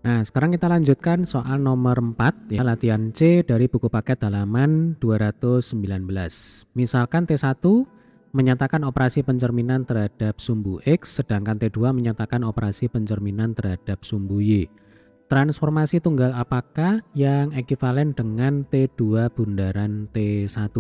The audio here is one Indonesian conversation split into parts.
Nah, sekarang kita lanjutkan soal nomor 4 ya, latihan C dari buku paket halaman 219. Misalkan T1 menyatakan operasi pencerminan terhadap sumbu X, sedangkan T2 menyatakan operasi pencerminan terhadap sumbu Y. Transformasi tunggal apakah yang ekivalen dengan T2 bundaran T1?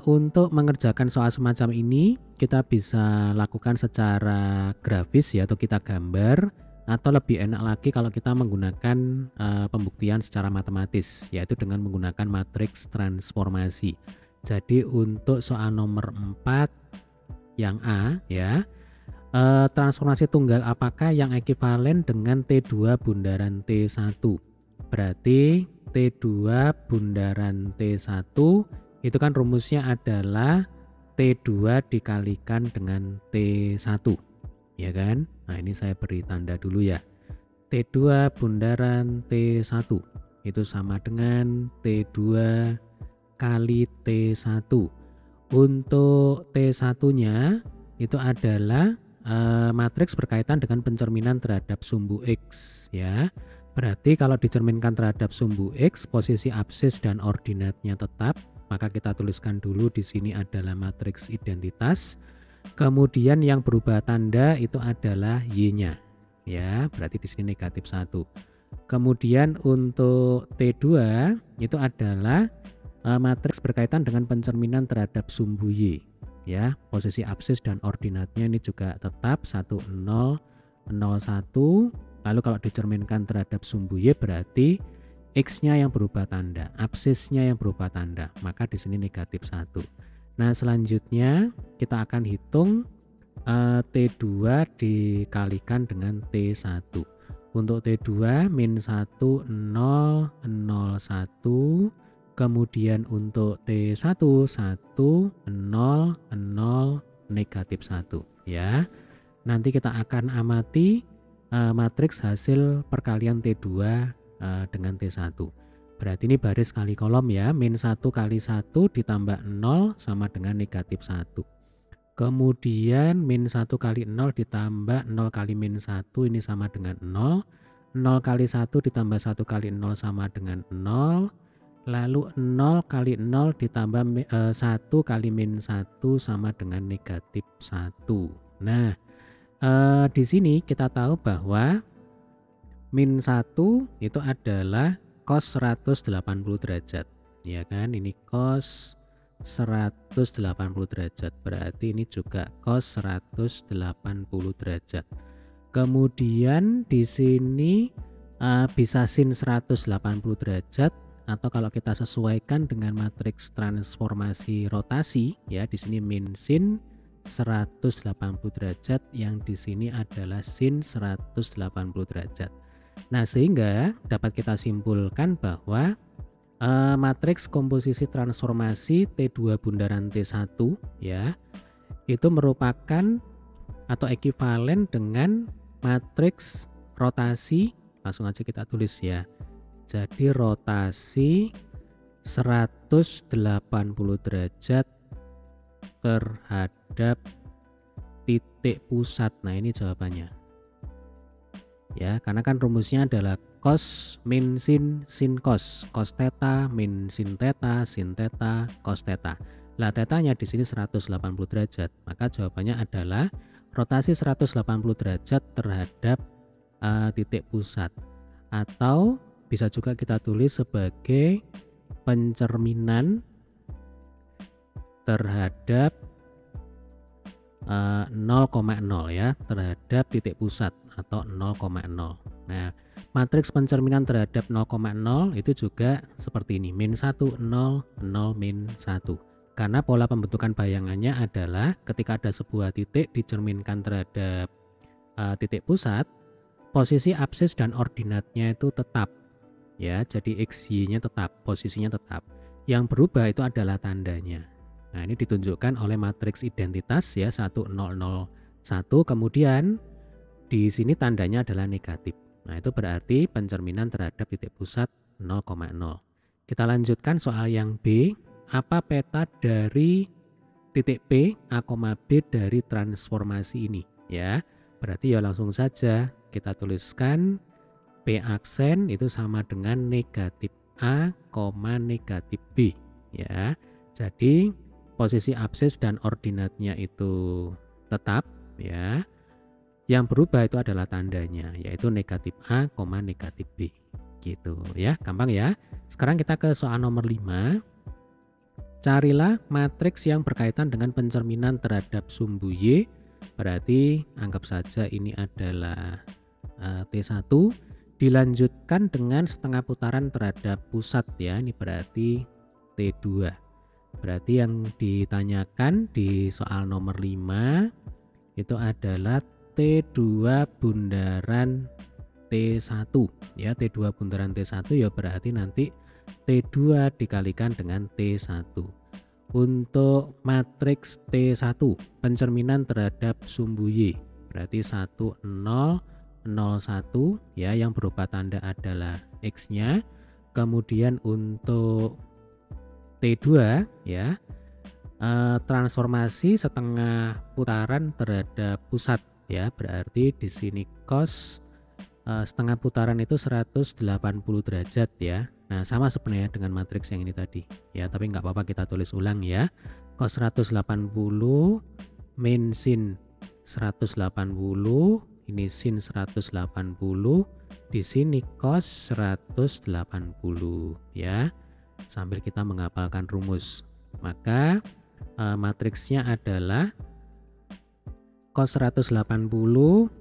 Untuk mengerjakan soal semacam ini, kita bisa lakukan secara grafis ya, atau kita gambar, atau lebih enak lagi kalau kita menggunakan pembuktian secara matematis, yaitu dengan menggunakan matriks transformasi. Jadi untuk soal nomor 4 yang A ya, transformasi tunggal apakah yang ekivalen dengan T2 bundaran T1? Berarti T2 bundaran T1 itu kan rumusnya adalah T2 dikalikan dengan T1, ya kan? Nah, ini saya beri tanda dulu ya. T2 bundaran T1 itu sama dengan T2 kali T1. Untuk T1-nya itu adalah matriks berkaitan dengan pencerminan terhadap sumbu X ya. Berarti kalau dicerminkan terhadap sumbu X, posisi absis dan ordinatnya tetap, maka kita tuliskan dulu di sini adalah matriks identitas. Kemudian yang berubah tanda itu adalah Y-nya. Ya, berarti di sini negatif 1. Kemudian untuk T2 itu adalah matriks berkaitan dengan pencerminan terhadap sumbu Y. Ya, posisi absis dan ordinatnya ini juga tetap 1 0 0 1. Lalu kalau dicerminkan terhadap sumbu Y berarti X-nya yang berubah tanda, absisnya yang berubah tanda, maka di sini negatif 1. Nah, selanjutnya kita akan hitung T2 dikalikan dengan T1. Untuk T2 min 1 0 0 1, kemudian untuk T1 1 0 0 negatif 1 ya. Nanti kita akan amati matriks hasil perkalian T2 dengan T1. Berarti ini baris kali kolom ya, min 1 kali 1 ditambah 0 sama dengan negatif 1. Kemudian min 1 kali 0 ditambah 0 kali min 1 ini sama dengan 0. 0 kali 1 ditambah 1 kali 0 sama dengan 0. Lalu 0 kali 0 ditambah 1 kali min 1 sama dengan negatif 1. Nah, di sini kita tahu bahwa min 1 itu adalah cos 180 derajat. Ya kan, ini cos 180 derajat. Berarti ini juga cos 180 derajat. Kemudian di sini bisa sin 180 derajat, atau kalau kita sesuaikan dengan matriks transformasi rotasi ya, di sini min sin 180 derajat, yang di sini adalah sin 180 derajat. Nah, sehingga dapat kita simpulkan bahwa matriks komposisi transformasi T2 bundaran T1 ya, itu merupakan atau ekivalen dengan matriks rotasi. Langsung aja kita tulis ya. Jadi rotasi 180 derajat terhadap titik pusat. Nah, ini jawabannya. Ya, karena kan rumusnya adalah cos min sin sin cos, cos theta min sin theta, cos theta. Lah, tetanya di sini 180 derajat. Maka jawabannya adalah rotasi 180 derajat terhadap titik pusat. Atau bisa juga kita tulis sebagai pencerminan terhadap 0,0 ya, terhadap titik pusat atau 0,0. Nah, matriks pencerminan terhadap 0,0 itu juga seperti ini, min 1 0 0 min 1. Karena pola pembentukan bayangannya adalah ketika ada sebuah titik dicerminkan terhadap titik pusat, posisi absis dan ordinatnya itu tetap ya, jadi XY-nya tetap, posisinya tetap. Yang berubah itu adalah tandanya. Nah, ini ditunjukkan oleh matriks identitas ya, 1 0 0 1, kemudian di sini tandanya adalah negatif. Nah, itu berarti pencerminan terhadap titik pusat 0,0. Kita lanjutkan soal yang B. Apa peta dari titik P, A, B dari transformasi ini? Ya, berarti ya langsung saja kita tuliskan P aksen itu sama dengan negatif A, negatif B ya. Jadi posisi absis dan ordinatnya itu tetap ya. Yang berubah itu adalah tandanya, yaitu negatif A, negatif B. Gitu ya, gampang ya. Sekarang kita ke soal nomor 5. Carilah matriks yang berkaitan dengan pencerminan terhadap sumbu Y. Berarti anggap saja ini adalah T1 dilanjutkan dengan setengah putaran terhadap pusat ya. Ini berarti T2. Berarti yang ditanyakan di soal nomor 5 itu adalah T2 bundaran T1 ya. T2 bundaran T1 ya berarti nanti T2 dikalikan dengan T1. Untuk matriks T1 pencerminan terhadap sumbu Y berarti 1 0 0 1 ya, yang berupa tanda adalah X-nya. Kemudian untuk T2 ya, transformasi setengah putaran terhadap pusat ya, berarti di sini cos setengah putaran itu 180 derajat ya. Nah sama sebenarnya dengan matriks yang ini tadi ya, tapi nggak apa-apa kita tulis ulang ya. Cos 180 min sin 180, ini sin 180, di sini cos 180 ya, sambil kita menghafalkan rumus. Maka matriksnya adalah cos 180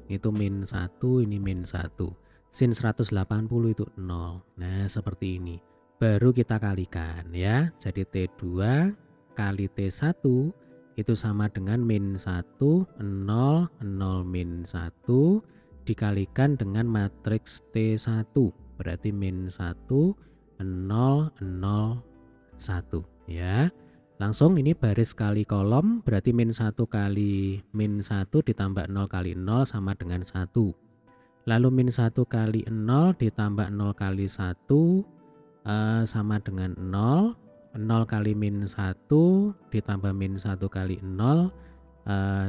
itu min 1, ini min 1. Sin 180 itu 0. Nah seperti ini. Baru kita kalikan ya. Jadi T2 kali T1 itu sama dengan min 1, 0, 0 min 1 dikalikan dengan matriks T1. Berarti min 1, 0, 0, 1 ya. Langsung ini baris kali kolom, berarti min 1 kali min 1 ditambah 0 kali 0 sama dengan 1. Lalu min 1 kali 0 ditambah 0 kali 1 sama dengan 0. 0 kali min 1 ditambah min 1 kali 0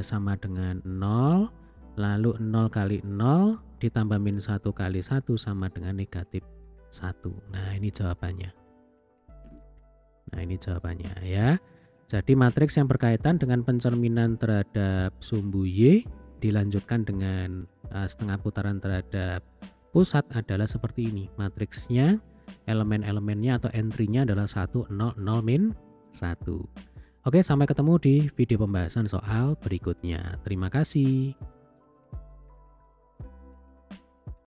sama dengan 0. Lalu 0 kali 0 ditambah min 1 kali 1 sama dengan negatif 1. Nah ini jawabannya. Nah ini jawabannya ya. Jadi matriks yang berkaitan dengan pencerminan terhadap sumbu Y dilanjutkan dengan setengah putaran terhadap pusat adalah seperti ini. Matriksnya, elemen-elemennya atau entry-nya adalah 1, 0, 0, min 1. Oke, sampai ketemu di video pembahasan soal berikutnya. Terima kasih.